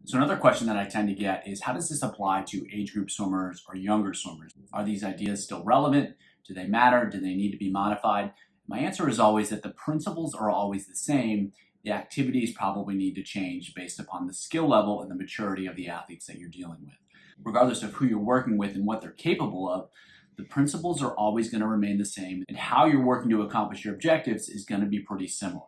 So another question that I tend to get is, how does this apply to age group swimmers or younger swimmers? Are these ideas still relevant? Do they matter? Do they need to be modified? My answer is always that the principles are always the same. The activities probably need to change based upon the skill level and the maturity of the athletes that you're dealing with. Regardless of who you're working with and what they're capable of, the principles are always going to remain the same, and how you're working to accomplish your objectives is going to be pretty similar.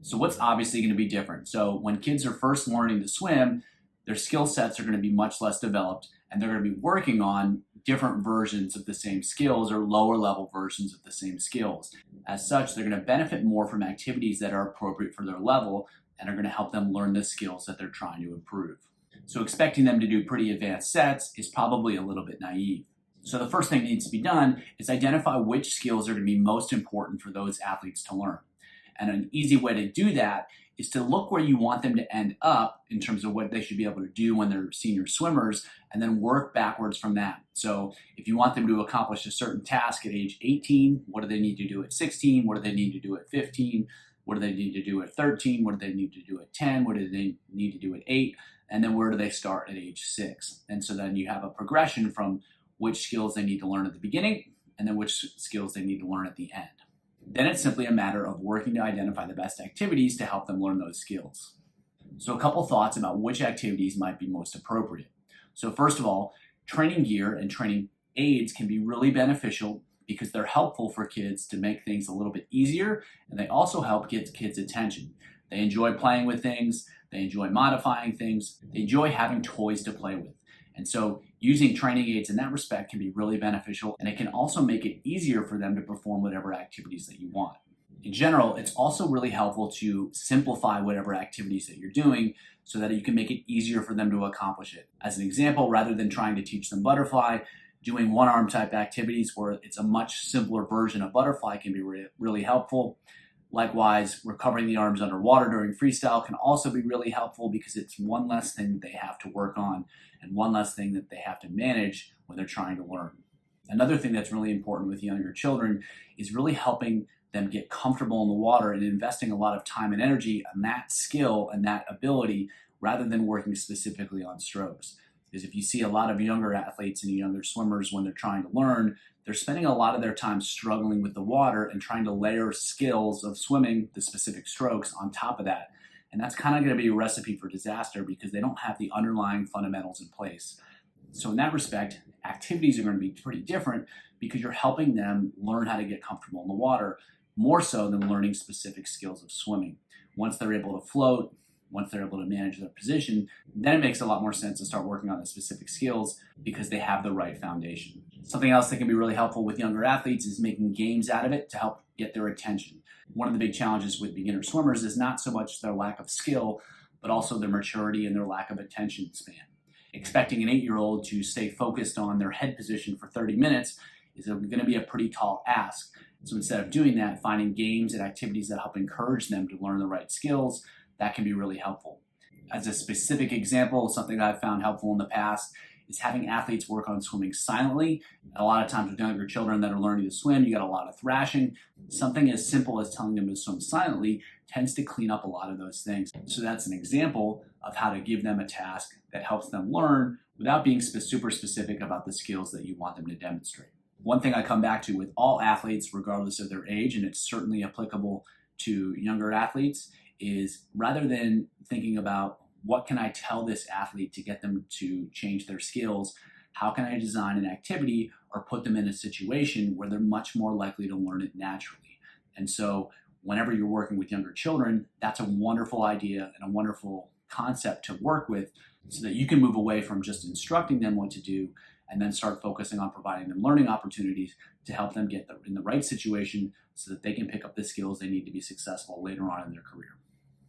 So what's obviously going to be different? So when kids are first learning to swim, their skill sets are going to be much less developed, and they're going to be working on different versions of the same skills or lower level versions of the same skills. As such, they're going to benefit more from activities that are appropriate for their level and are going to help them learn the skills that they're trying to improve. So expecting them to do pretty advanced sets is probably a little bit naive. So the first thing that needs to be done is identify which skills are going to be most important for those athletes to learn. And an easy way to do that is to look where you want them to end up in terms of what they should be able to do when they're senior swimmers, and then work backwards from that. So if you want them to accomplish a certain task at age 18, what do they need to do at 16? What do they need to do at 15? What do they need to do at 13? What do they need to do at 10? What do they need to do at 8? And then where do they start at age 6? And so then you have a progression from which skills they need to learn at the beginning, and then which skills they need to learn at the end. Then it's simply a matter of working to identify the best activities to help them learn those skills. So a couple thoughts about which activities might be most appropriate. So first of all, training gear and training aids can be really beneficial because they're helpful for kids to make things a little bit easier, and they also help get kids' attention. They enjoy playing with things, they enjoy modifying things, they enjoy having toys to play with. And so using training aids in that respect can be really beneficial, and it can also make it easier for them to perform whatever activities that you want. In general, it's also really helpful to simplify whatever activities that you're doing so that you can make it easier for them to accomplish it. As an example, rather than trying to teach them butterfly, doing one-arm type activities where it's a much simpler version of butterfly can be really helpful. Likewise, recovering the arms underwater during freestyle can also be really helpful because it's one less thing that they have to work on and one less thing that they have to manage when they're trying to learn. Another thing that's really important with younger children is really helping them get comfortable in the water and investing a lot of time and energy on that skill and that ability rather than working specifically on strokes. Because if you see a lot of younger athletes and younger swimmers when they're trying to learn, they're spending a lot of their time struggling with the water and trying to layer skills of swimming the specific strokes on top of that. And that's kind of going to be a recipe for disaster because they don't have the underlying fundamentals in place. So in that respect, activities are going to be pretty different because you're helping them learn how to get comfortable in the water more so than learning specific skills of swimming. Once they're able to float, once they're able to manage their position, then it makes a lot more sense to start working on the specific skills because they have the right foundation. Something else that can be really helpful with younger athletes is making games out of it to help get their attention. One of the big challenges with beginner swimmers is not so much their lack of skill, but also their maturity and their lack of attention span. Expecting an 8-year-old to stay focused on their head position for 30 minutes is going to be a pretty tall ask. So instead of doing that, finding games and activities that help encourage them to learn the right skills, that can be really helpful. As a specific example, something I've found helpful in the past is having athletes work on swimming silently. A lot of times with younger children that are learning to swim, you got a lot of thrashing. Something as simple as telling them to swim silently tends to clean up a lot of those things. So that's an example of how to give them a task that helps them learn without being super specific about the skills that you want them to demonstrate. One thing I come back to with all athletes, regardless of their age, and it's certainly applicable to younger athletes, is rather than thinking about what can I tell this athlete to get them to change their skills, how can I design an activity or put them in a situation where they're much more likely to learn it naturally. And so whenever you're working with younger children, that's a wonderful idea and a wonderful concept to work with so that you can move away from just instructing them what to do and then start focusing on providing them learning opportunities to help them get in the right situation so that they can pick up the skills they need to be successful later on in their career.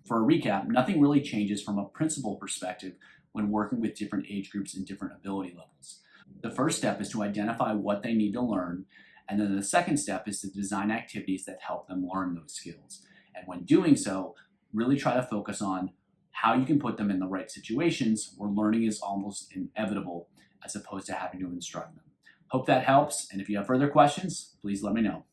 For a recap, nothing really changes from a principal perspective when working with different age groups and different ability levels. The first step is to identify what they need to learn, and then the second step is to design activities that help them learn those skills. And when doing so, really try to focus on how you can put them in the right situations where learning is almost inevitable as opposed to having to instruct them. Hope that helps, and if you have further questions, please let me know.